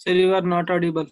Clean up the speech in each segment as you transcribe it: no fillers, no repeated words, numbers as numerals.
Sir, you are not audible.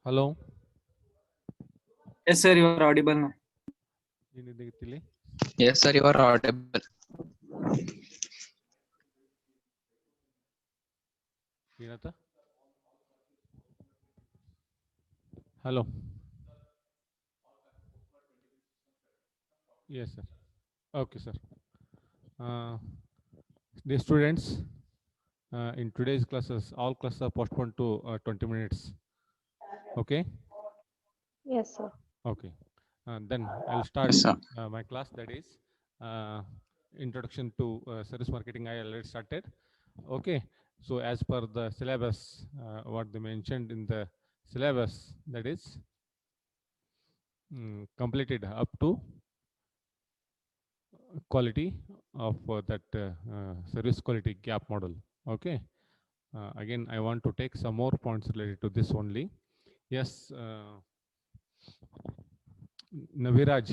Hello. Yes, sir, you are audible now. Yes, sir, you are audible. Hello. Yes, sir. Okay, sir. Dear students, in today's classes, all classes are postponed to 20 minutes. Okay? Yes, sir. Okay. Then I'll start Yes, sir. my class, that is introduction to service marketing. I already started. Okay. So as per the syllabus, what they mentioned in the syllabus, that is completed up to quality of that service quality gap model. Okay. Again, I want to take some more points related to this only. Yes, Naviraj.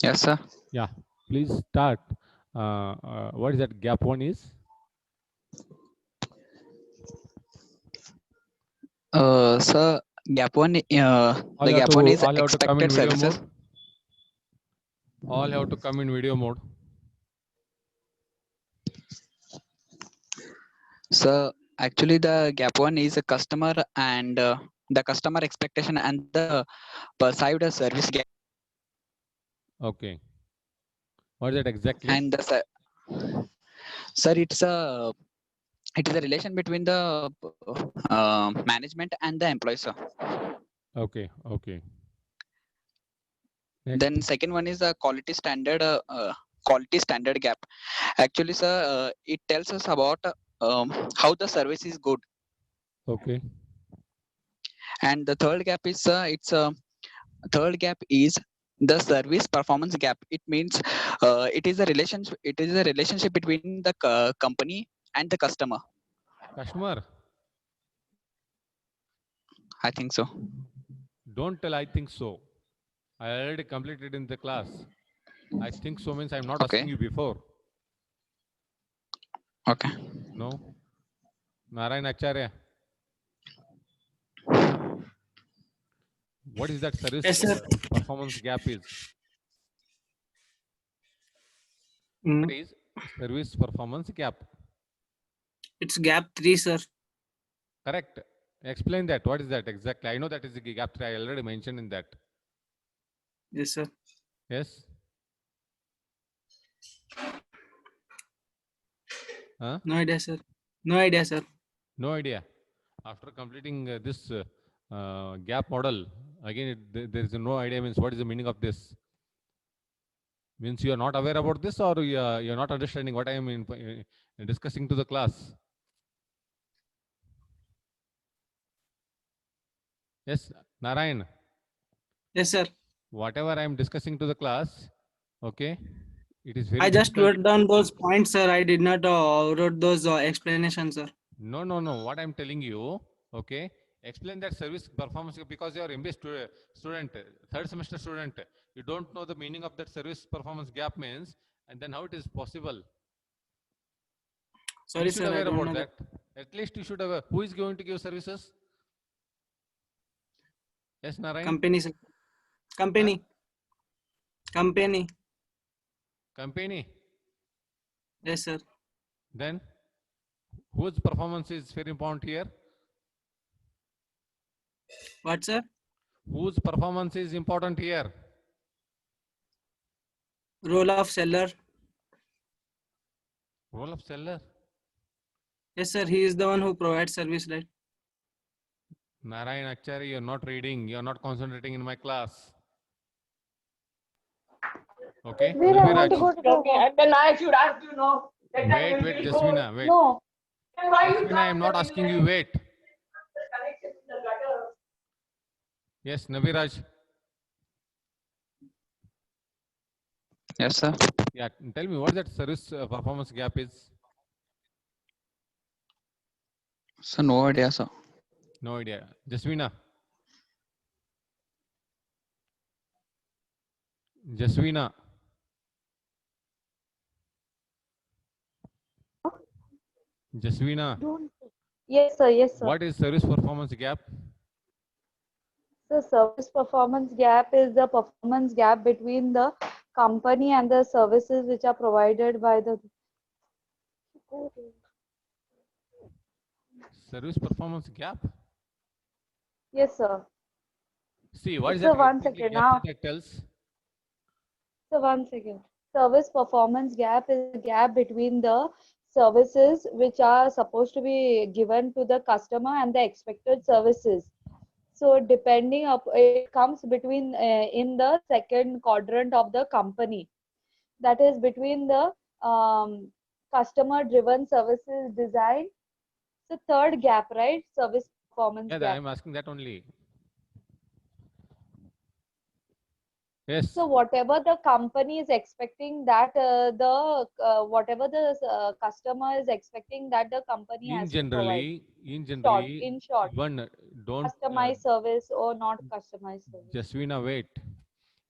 Yes, sir. Yeah, please start. What is that gap one is? Sir, gap one. All The have gap to one is all have to come in expected video services. mode. All have to come in video mode. So actually, the gap one is a customer and the customer expectation and the perceived service gap. Okay. What is that exactly? And the sir, it is a relation between the management and the employee, sir. Okay. Okay. Next. Then second one is a quality standard gap. Actually, sir, it tells us about how the service is good. Okay. And the third gap is third gap is the service performance gap. It means it is a relationship between the company and the customer. Customer. I think so. Don't tell I think so. I already completed in the class. I think so means I'm not Okay. asking you before. Okay. No. Narayan Acharya. What is that service Yes, sir. performance gap is? What is service performance gap? It's gap 3, sir. Correct. Explain that. What is that exactly? I know that is the gap 3. I already mentioned in that. Yes, sir. Yes. Huh? No idea, sir. No idea, sir. No idea. After completing this gap model, again, there is no idea means what is the meaning of this? Means you are not aware about this, or you are not understanding what I am discussing to the class. Yes, Narayan. Yes, sir. Whatever I am discussing to the class, okay, it is very I just difficult. wrote down those points, sir. I did not wrote those explanations, sir. No. What I'm telling you, okay, explain that service performance because you are MBA student, third semester student. You don't know the meaning of that service performance gap means, and then how it is possible? Sorry, You should sir. I aware don't about know that. At least you should aware. Who is going to give services? Yes, Narayan. Company, sir. Company. Company. Company. Yes, sir. Then whose performance is very important here? What, sir? Whose performance is important here? Role of seller. Role of seller. Yes, sir. He is the one who provides service, right? Narayan Acharya, you're not reading, you're not concentrating in my class. Okay? Veer, I want to go to the And then I should ask you no. Wait, Jasmina, wait. No. Jasmina, I'm not asking you, wait. Yes, Naviraj. Yes, sir. Yeah, tell me what that service performance gap is. So no idea, sir. No idea. Jasmina. Jasmina. Jasvina, Don't. Yes, sir. Yes, sir. what is service performance gap? The service performance gap is the performance gap between the company and the services which are provided by the. Service performance gap? Yes, sir. See, what is So that one exactly second gap now. that tells? So one second. Service performance gap is the gap between the services which are supposed to be given to the customer and the expected services. So depending up, it comes between in the second quadrant of the company. That is between the customer-driven services design. So third gap, right? Service performance Yeah, gap. I'm asking that only. Yes. So whatever the company is expecting that whatever the customer is expecting that the company In has to provide. generally, In short, one don't customized service or not customized service. Jasvina, wait.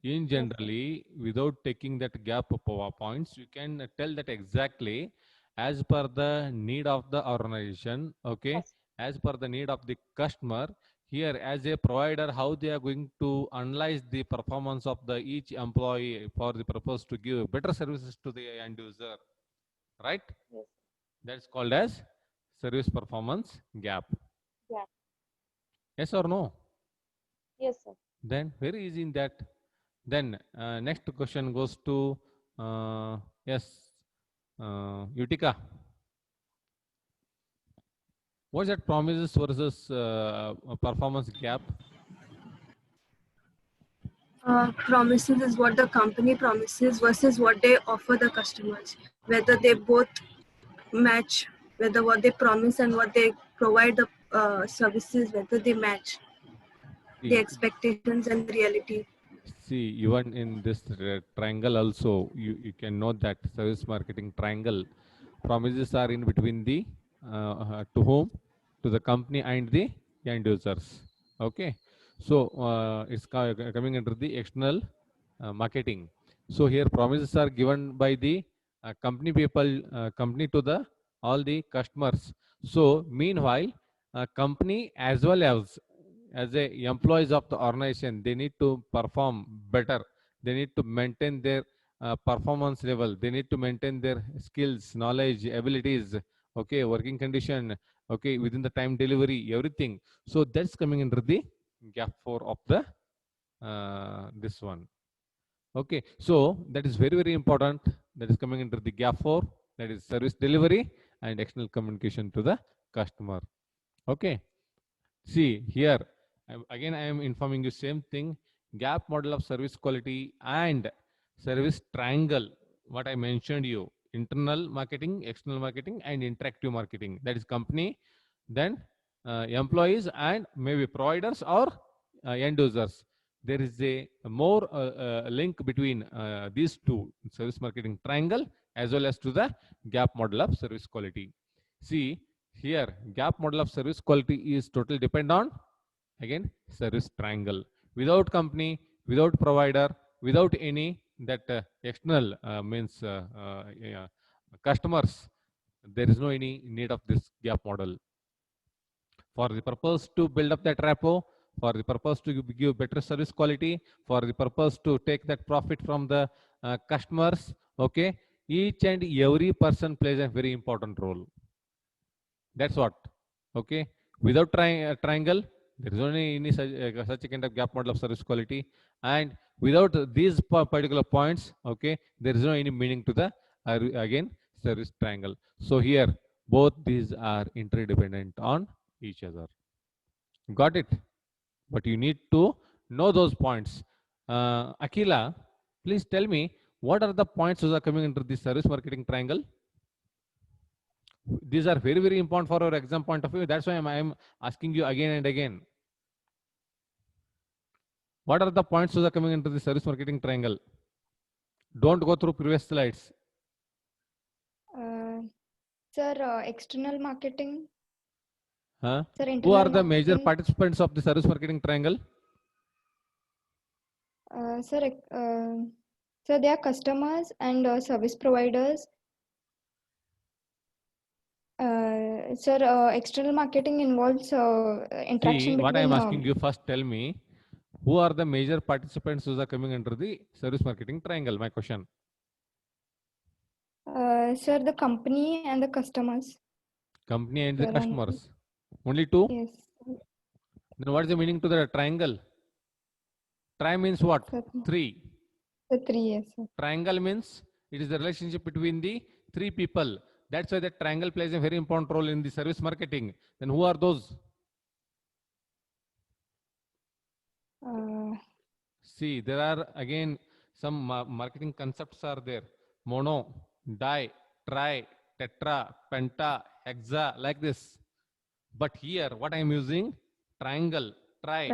In Yes, sir. generally, without taking that gap of points, you can tell that exactly as per the need of the organization, okay, Yes. as per the need of the customer. Here, as a provider, how they are going to analyze the performance of the each employee for the purpose to give better services to the end user, right? Yes. That's called as service performance gap. Yeah. Yes or no? Yes, sir. Then very easy in that. Then next question goes to yes, Utica. What's that promises versus performance gap? Promises is what the company promises versus what they offer the customers. Whether they both match, whether what they promise and what they provide the services, whether they match the See, expectations and the reality. see, even in this triangle also, you can note that service marketing triangle promises are in between the to whom, to the company and the end users. Okay, so it's coming under the external marketing. So here promises are given by the company people, company to the all the customers. So meanwhile, company as well as a employees of the organization, they need to perform better. They need to maintain their performance level. They need to maintain their skills, knowledge, abilities, okay, working condition, okay, within the time delivery, everything. So that's coming under the gap 4 of the this one. Okay, so that is very, very important. That is coming under the gap 4, that is service delivery and external communication to the customer. Okay, see here, again I am informing you same thing. Gap model of service quality and service triangle, what I mentioned you, internal marketing, external marketing and interactive marketing. That is company, then employees and maybe providers or end users. There is a more link between these two, service marketing triangle as well as to the gap model of service quality. See here, gap model of service quality is totally depend on, again, service triangle. Without company, without provider, without any that external means yeah, customers, there is no any need of this gap model. For the purpose to build up that rapport, for the purpose to give better service quality, for the purpose to take that profit from the customers, okay, each and every person plays a very important role. That's what, okay. Without triangle, there is only any such a kind of gap model of service quality, and without these particular points, okay, there is no any meaning to the again service triangle. So here both these are interdependent on each other. Got it? But you need to know those points. Akila, please tell me what are the points that are coming under the service marketing triangle? These are very, very important for our exam point of view. That's why I'm asking you again and again. What are the points that are coming into the service marketing triangle? Don't go through previous slides. Sir, external marketing. Huh? Sir, Who are internal the major marketing. participants of the service marketing triangle? Sir, they are customers and service providers. Sir, external marketing involves interaction See, what I between. am asking you first, tell me who are the major participants who are coming under the service marketing triangle? My question. Sir, the company and the customers. Company and the Sir, customers. Only two? yes. Then what is the meaning to the triangle? Tri means what? Sir, Three. the three, yes, sir. Triangle means it is the relationship between the three people. That's why the triangle plays a very important role in the service marketing. Then who are those? See, there are again some marketing concepts are there. Mono, di, tri, tetra, penta, hexa, like this. But here, what I am using? Triangle, tri.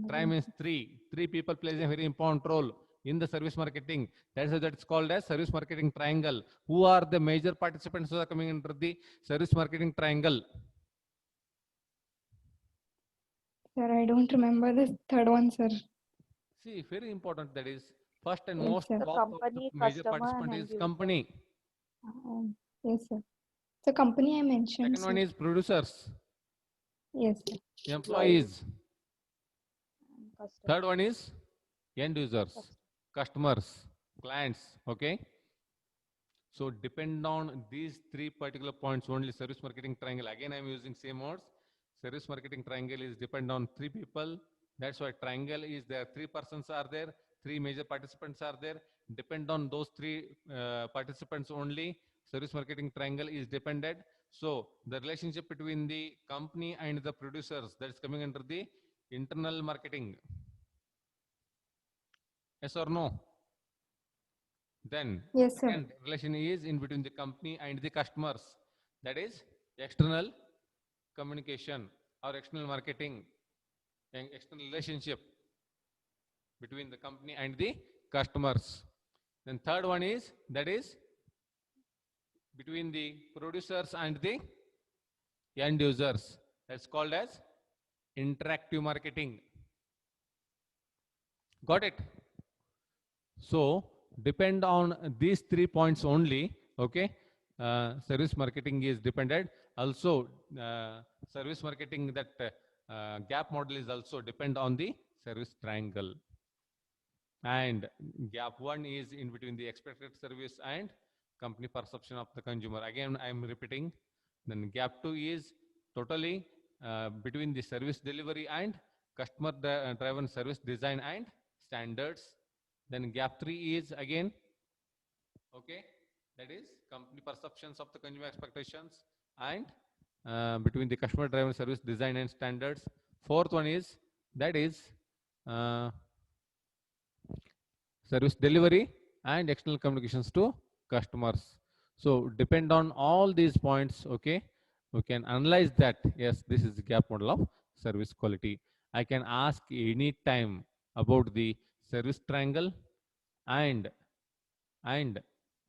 Tri means three. Three people plays a very important role in the service marketing. That's why it's called as service marketing triangle. Who are the major participants who are coming under the service marketing triangle? Sir, I don't remember the third one, sir. See, very important. That is first and Yes, most sir. The top company, major customer, participant and is end user. company. Yes, sir. The company I mentioned. Second one sir. is producers, Yes, sir. employees. Customer. Third one is end users, customers, clients. Okay. So depend on these three particular points only. Service marketing triangle. Again, I am using same words. Service marketing triangle is depend on three people. That's why triangle is there. Three persons are there. Three major participants are there. Depend on those three participants only. Service marketing triangle is dependent. So the relationship between the company and the producers, that's coming under the internal marketing. Yes or no? Then Yes, sir. second relation is in between the company and the customers. That is external communication or external marketing, and external relationship between the company and the customers. Then third one is that is between the producers and the end users. That's called as interactive marketing. Got it? So depend on these 3 points only. Okay. Service marketing is dependent. Also, service marketing that gap model is also depend on the service triangle. And gap 1 is in between the expected service and company perception of the consumer. Again, I am repeating. Then gap 2 is totally between the service delivery and customer driven service design and standards. Then gap 3 is again, okay, that is company perceptions of the consumer expectations and between the customer driven service design and standards. Fourth one is that is service delivery and external communications to customers. So depend on all these points, okay, we can analyze that. Yes, this is the gap model of service quality. I can ask any time about the service triangle and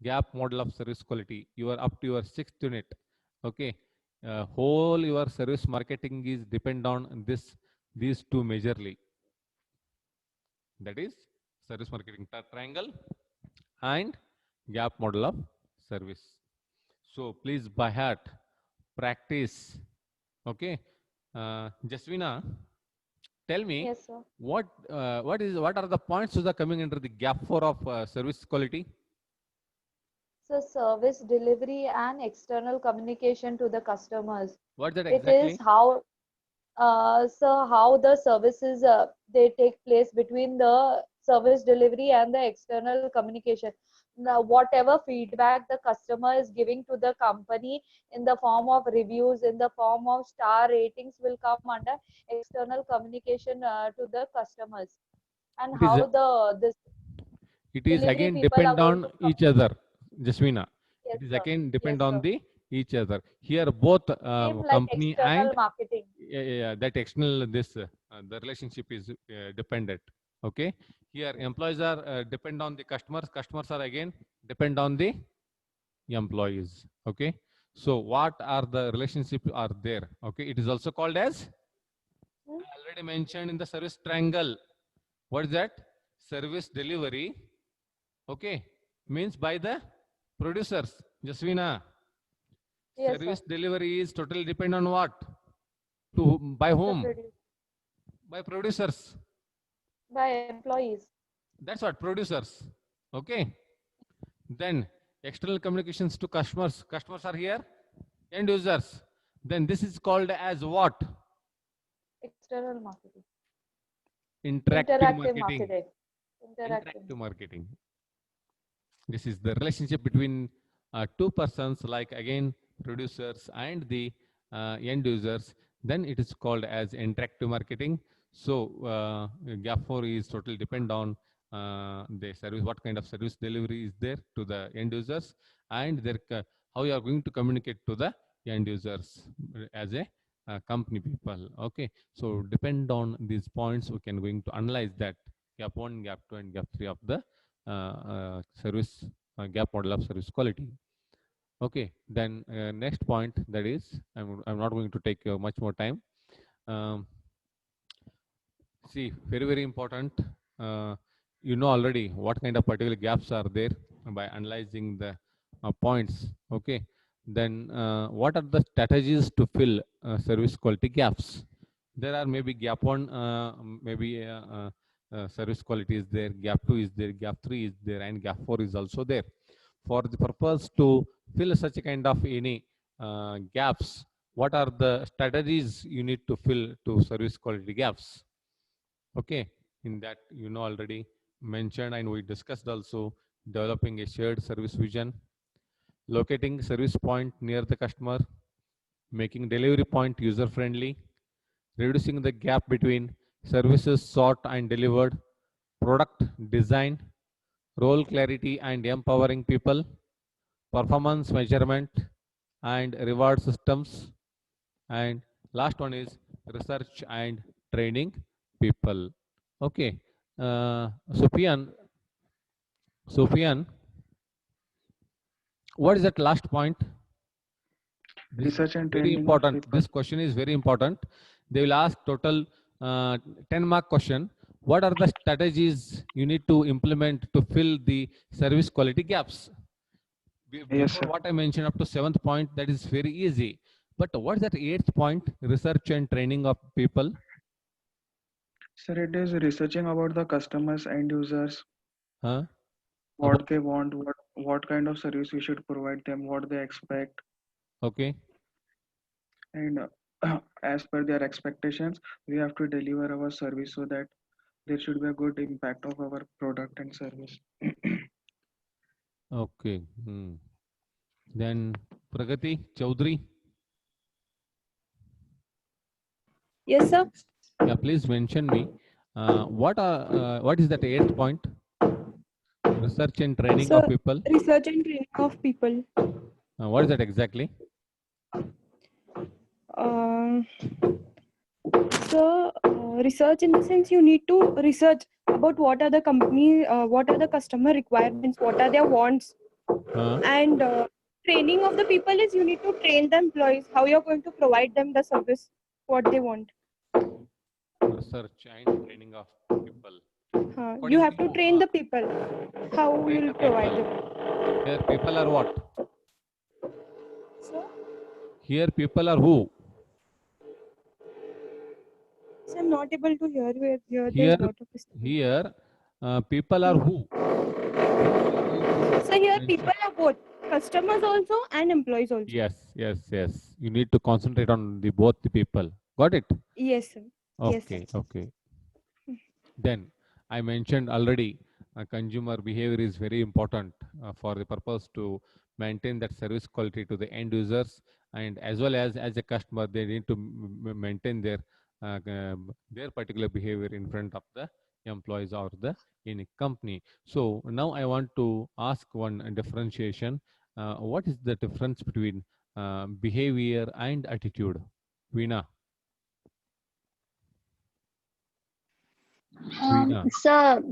gap model of service quality. You are up to your 6th unit. Okay, whole your service marketing is depend on these two majorly. That is service marketing triangle and gap model of service. So please by heart practice. Okay, Jaswina, tell me. Yes, sir. What are the points that are coming under the gap 4 of service quality? So service delivery and external communication to the customers. What is that It exactly? is how the services they take place between the service delivery and the external communication. Now, whatever feedback the customer is giving to the company in the form of reviews, in the form of star ratings, will come under external communication to the customers, and It is how this it is delivery again people are depend going on to each other, Jaswina. Yes, It is sir. again depend Yes, on sir. the each other. Here both Same like company external and marketing. that external this the relationship is dependent. Okay. Here employees are depend on the customers. Customers are again depend on the employees. Okay. So what are the relationship are there? Okay. It is also called as I already mentioned in the service triangle. What is that? Service delivery. Okay. Means by the producers. Jaswina. Yes, Service sir. delivery is totally depend on what? By The whom? produ- By producers. by employees. That's what, producers. Okay. Then external communications to customers. Customers are here, end users. Then this is called as what? External marketing. Interactive Interactive marketing. marketing. Interactive. Interactive marketing. This is the relationship between two persons, like again producers and the end users. Then it is called as interactive marketing. So gap 4 is totally depend on the service, what kind of service delivery is there to the end users, and their how you are going to communicate to the end users as a company people. Okay, so depend on these points, we can going to analyze that gap 1, gap 2, and gap 3 of the service gap model of service quality. Okay, then next point, that is, I'm not going to take much more time. See, very important. You know already what kind of particular gaps are there by analyzing the points. Okay, then what are the strategies to fill service quality gaps? There are maybe gap 1, maybe service quality is there, gap 2 is there, gap 3 is there, and gap 4 is also there. For the purpose to fill such a kind of any gaps, what are the strategies you need to fill to service quality gaps? Okay, in that you know already mentioned, and we discussed also, developing a shared service vision, locating service point near the customer, making delivery point user friendly, reducing the gap between services sought and delivered, product design, role clarity and empowering people, performance measurement and reward systems, and last one is research and training people. Okay, Sufyan, what is that last point? This is Research and very training of important. people. This question is very important. They will ask total 10-mark question. What are the strategies you need to implement to fill the service quality gaps? Before sir. what I mentioned up to 7th point, that is very easy. But what is that 8th point? Research and training of people. Sir, it is researching about the customers and users, Huh? what they want, what kind of service we should provide them, what they expect, Okay. and as per their expectations, we have to deliver our service so that there should be a good impact of our product and service. Okay. Then Pragati Chaudhary. Yes, sir. Yeah, please mention me. What is that 8th point? Research and training So, of people. research and training of people. What is that exactly? Research in the sense you need to research about what are the company, what are the customer requirements, what are their wants, and training of the people is you need to train the employees how you're going to provide them the service, what they want. Research and training of people. You have to train the people how you will provide them. Here people are what? So, Here people are who? I'm not able to hear you. Here, Here, there's lot of disturbance. here people are who? So here people are both customers also and employees also. Yes, yes, yes. You need to concentrate on the both the people. Got it? Yes, sir. Okay, Yes, sir. okay. Then I mentioned already, consumer behavior is very important for the purpose to maintain that service quality to the end users, and as well as a customer, they need to maintain their particular behavior in front of the employees or the in a company. So now I want to ask one differentiation. What is the difference between behavior and attitude? Veena. Veena. So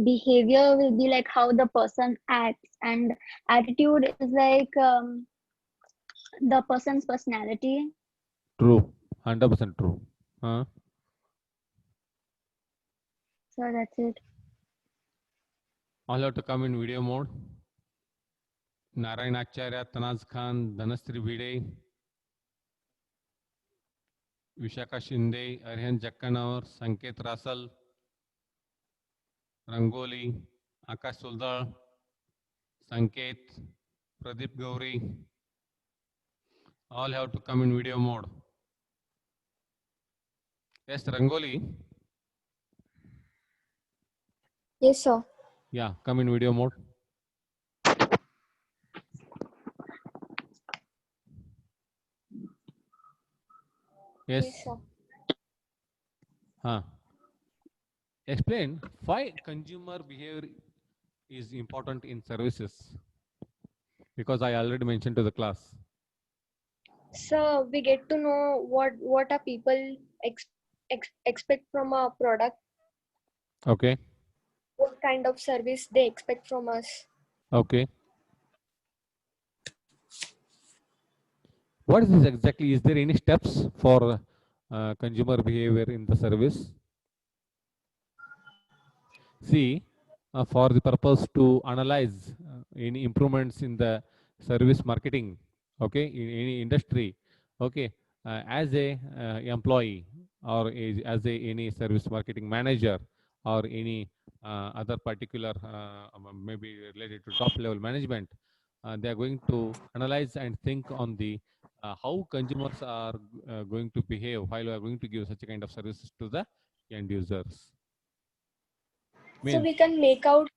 behavior will be like how the person acts, and attitude is like the person's personality. True, 100% true. So that's it. All have to come in video mode. Narayan Acharya, Tanaz Khan, Dhanasri Bhide, Vishaka Shinde, Aryan Jakkanawar, Sanket Rasal, Rangoli, Akash Soldar, Sanket, Pradeep Gauri, all have to come in video mode. Yes, Rangoli, Yes, sir. yeah, come in video mode. Yes. Yes, sir. Explain why consumer behavior is important in services. Because I already mentioned to the class. So we get to know what are people expect from a product, Okay. what kind of service they expect from us. Okay. What is this exactly? Is there any steps for consumer behavior in the service? See, for the purpose to analyze any improvements in the service marketing, okay, in any industry, okay, as a employee or as a any service marketing manager or any other particular maybe related to top level management, they are going to analyze and think on the how consumers are going to behave while we are going to give such a kind of services to the end users. So Means we can make out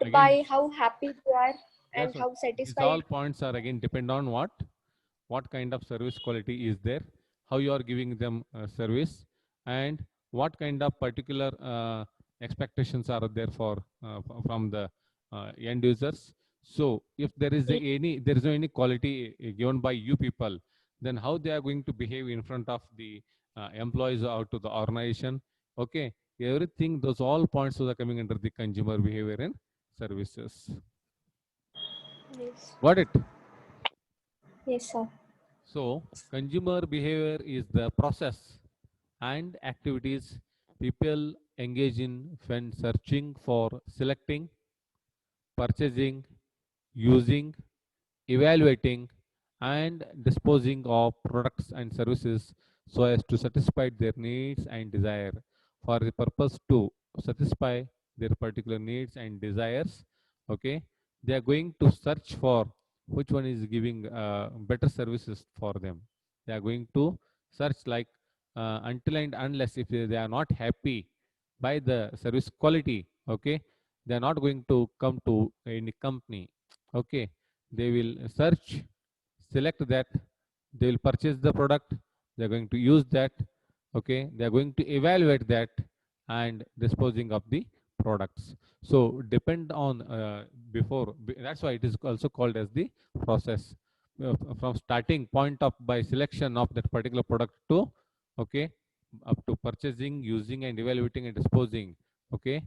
again, by how happy they are and that's what how these satisfied. all points are again depend on what kind of service quality is there, how you are giving them service, and what kind of particular expectations are there for from the end users. So if there is there is no any quality given by you people, then how they are going to behave in front of the employees or to the organization. Okay, everything, those all points are coming under the consumer behavior in services. Yes. Got it? Yes, sir. So consumer behavior is the process and activities people engage in when searching for, selecting, purchasing, using, evaluating, and disposing of products and services so as to satisfy their needs and desire. For the purpose to satisfy their particular needs and desires, okay, they are going to search for which one is giving better services for them. They are going to search like until and unless if they are not happy by the service quality, okay, they are not going to come to any company. Okay, they will search, select that, they will purchase the product, they are going to use that, okay, they are going to evaluate that and disposing of the products. So depend on that's why it is also called as the process from starting point of by selection of that particular product to, okay, up to purchasing, using and evaluating and disposing. Okay,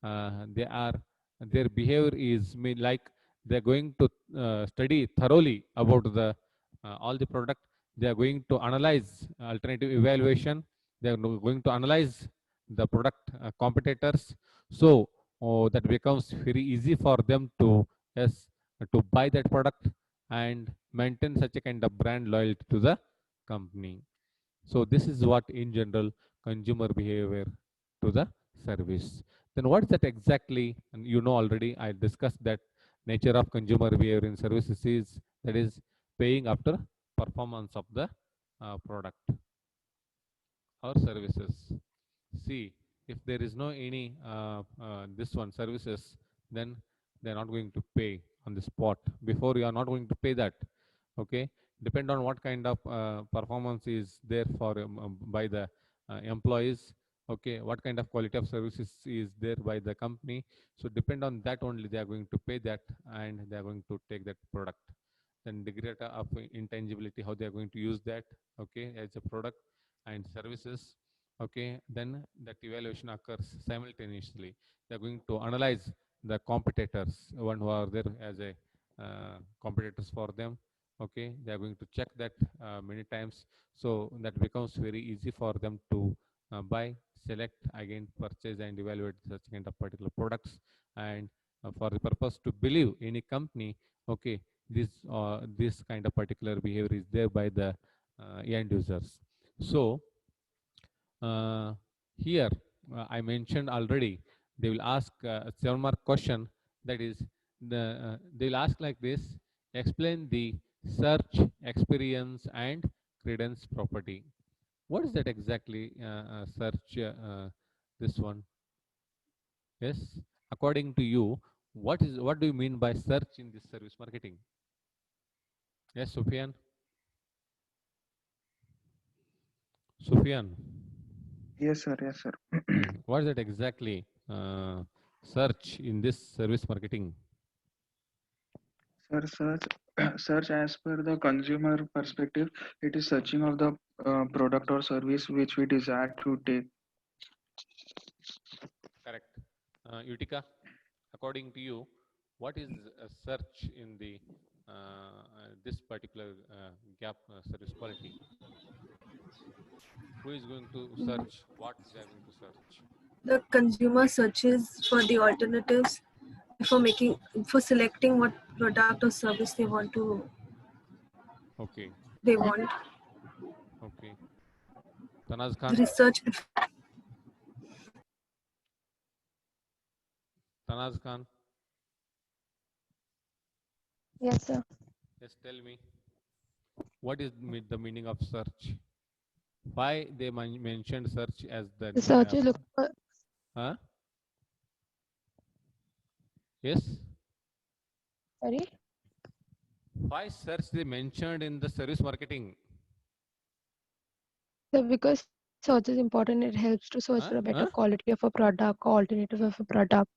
they are, their behavior is like they are going to study thoroughly about the all the product. They are going to analyze alternative evaluation. They are going to analyze the product competitors. So that becomes very easy for them to, yes, to buy that product and maintain such a kind of brand loyalty to the company. So this is what in general consumer behavior to the service. Then what is that exactly? And you know already I discussed that nature of consumer behavior in services is that is paying after performance of the product or services. See, if there is no any this one services, then they are not going to pay on the spot. Before you are not going to pay that. Okay, depend on what kind of performance is there for by the employees. Okay, what kind of quality of services is there by the company. So depend on that only they are going to pay that and they are going to take that product. Then degree of intangibility, how they are going to use that, okay, as a product and services. Okay, then that evaluation occurs simultaneously. They are going to analyze the competitors, one who are there as a competitors for them. Okay, they are going to check that many times. So that becomes very easy for them to buy, select, again purchase and evaluate such kind of particular products. And for the purpose to believe any company, okay, this kind of particular behavior is there by the end users. So here I mentioned already, they will ask a 7-mark question, that is they will ask like this: explain the search experience and credence property. What is that exactly? Search this one. Yes, according to you, what do you mean by search in this service marketing? Yes, Sufyan. Sufyan. Yes, sir. Yes, sir. What is that exactly? Search in this service marketing. Sir, search as per the consumer perspective, it is searching of the product or service which we desire to take. Correct. Utica, according to you, what is a search in the this particular gap service quality? Who is going to search? What they are going to search? The consumer searches for the alternatives for selecting what product or service Okay. they want. Okay. Tanaz The Khan. research. Tanaz Khan. Yes, sir. Just tell me, what is the meaning of search? Why they mentioned search as the The search is look for. huh? Yes. Sorry. Why search they mentioned in the service marketing? So because search is important, it helps to search for a better quality of a product, or alternative of a product.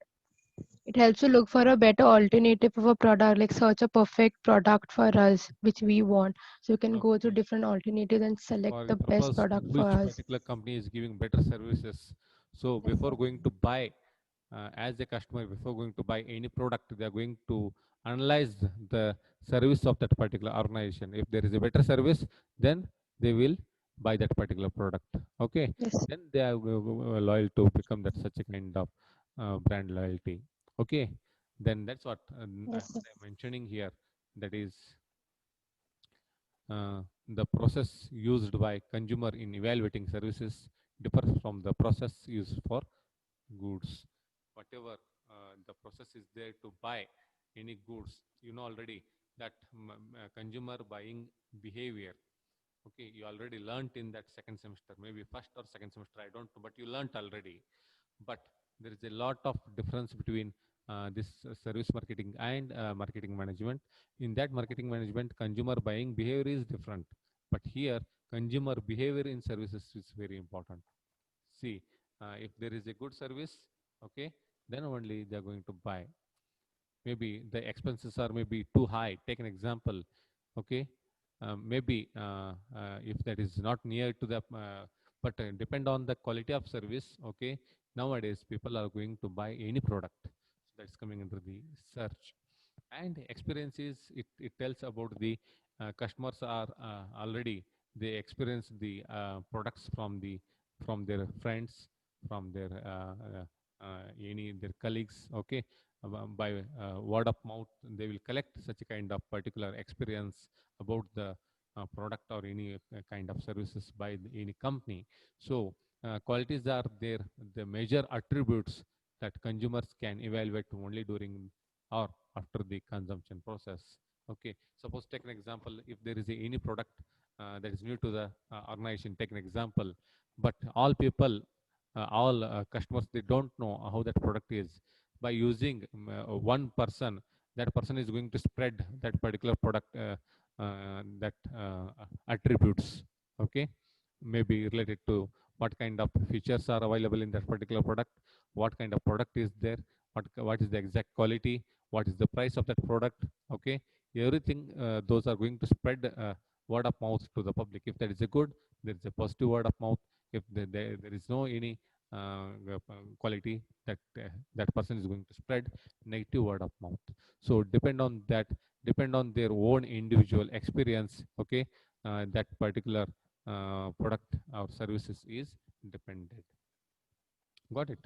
It helps to look for a better alternative of a product, like search a perfect product for us, which we want. So you can go through different alternatives and select For the the best purpose product which for us. particular company is giving better services. So before going to buy, as a customer, before going to buy any product, they are going to analyze the service of that particular organization. If there is a better service, then they will buy that particular product. Okay. Yes. Then they are loyal to become that such a kind of brand loyalty. Okay. Then that's what Yes, I'm mentioning here. That is the process used by consumer in evaluating services differs from the process used for goods. Whatever the process is there to buy any goods, you know already that consumer buying behavior. Okay, you already learnt in that second semester, maybe first or second semester, I don't know, but you learnt already. But there is a lot of difference between this service marketing and marketing management. In that marketing management, consumer buying behavior is different, but here consumer behavior in services is very important. See, if there is a good service, okay, then only they are going to buy. Maybe the expenses are maybe too high. Take an example, okay. Maybe if that is not near to the but depend on the quality of service. Okay, nowadays people are going to buy any product. So that's coming under the search. And experiences, it tells about the customers are already they experience the products from their friends, from their any their colleagues. Okay, by word of mouth, they will collect such a kind of particular experience about the product or any kind of services by any company. So qualities are there, the major attributes that consumers can evaluate only during or after the consumption process. Okay, suppose take an example, if there is any product that is new to the organization, take an example, but all people, all customers, they don't know how that product is. By using one person, that person is going to spread that particular product, that attributes, okay, maybe related to what kind of features are available in that particular product, what kind of product is there, what is the exact quality, what is the price of that product. Okay, everything those are going to spread word of mouth to the public. If that is a good, there is a positive word of mouth. If there is no any quality, that person is going to spread negative word of mouth. So depend on that, depend on their own individual experience. Okay, that particular product or services is dependent. Got it?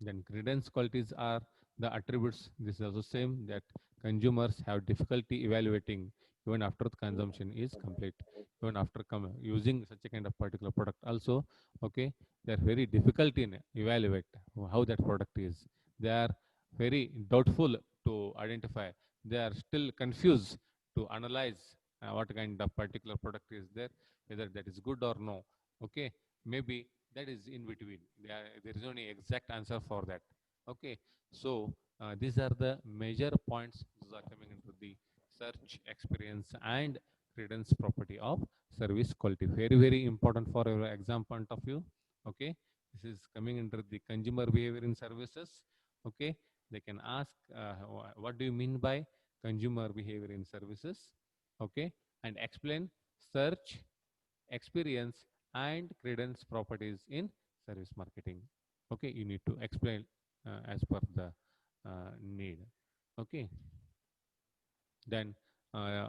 Then credence qualities are the attributes. This is also same, that consumers have difficulty evaluating even after the consumption is complete, even after using such a kind of particular product also. Okay, they are very difficult in evaluate how that product is. They are very doubtful to identify. They are still confused to analyze what kind of particular product is there, whether that is good or no. Okay, maybe that is in between. There is only exact answer for that. Okay, so these are the major points those are coming into the search, experience, and credence property of service quality. Very, very important for your exam point of view. Okay, this is coming under the consumer behavior in services. Okay, they can ask what do you mean by consumer behavior in services? Okay, and explain search, experience, and credence properties in service marketing. Okay, you need to explain as per the need. Okay, then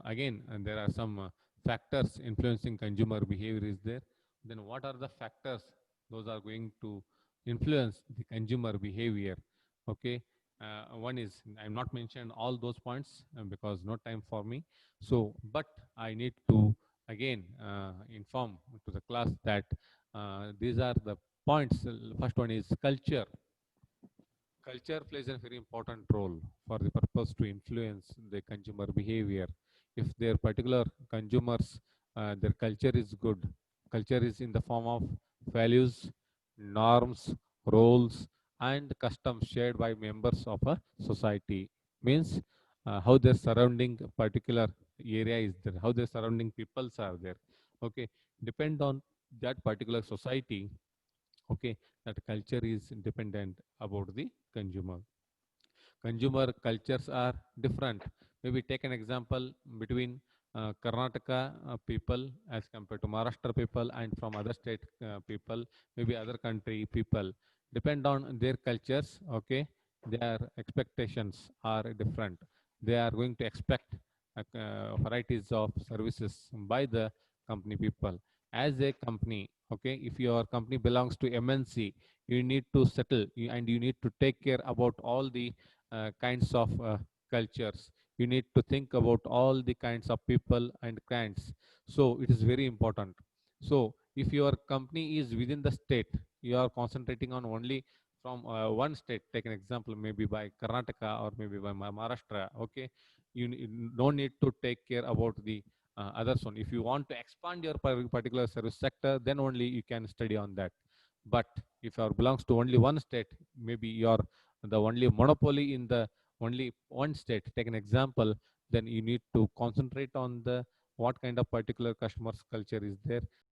again, there are some factors influencing consumer behavior is there. Then what are the factors those are going to influence the consumer behavior? Okay, one is, I'm not mentioned all those points because no time for me. So, but I need to again inform to the class that these are the points. First one is culture. Culture plays a very important role for the purpose to influence the consumer behavior. If their particular consumers, their culture is good, culture is in the form of values, norms, roles, and customs shared by members of a society. Means how their surrounding particular area is there, how their surrounding peoples are there. Okay, depend on that particular society. Okay, that culture is independent about the consumer. Consumer cultures are different. Maybe take an example between Karnataka people as compared to Maharashtra people and from other state people, maybe other country people. Depend on their cultures. Okay, their expectations are different. They are going to expect varieties of services by the company people. As a company, okay, if your company belongs to MNC, you need to settle and you need to take care about all the kinds of cultures. You need to think about all the kinds of people and clients. So it is very important. So if your company is within the state, you are concentrating on only from one state. Take an example, maybe by Karnataka or maybe by Maharashtra. Okay, you don't need to take care about the others one. If you want to expand your particular service sector, then only you can study on that. But if you belongs to only one state, maybe you're the only monopoly in the only one state, take an example, then you need to concentrate on the what kind of particular customers culture is there.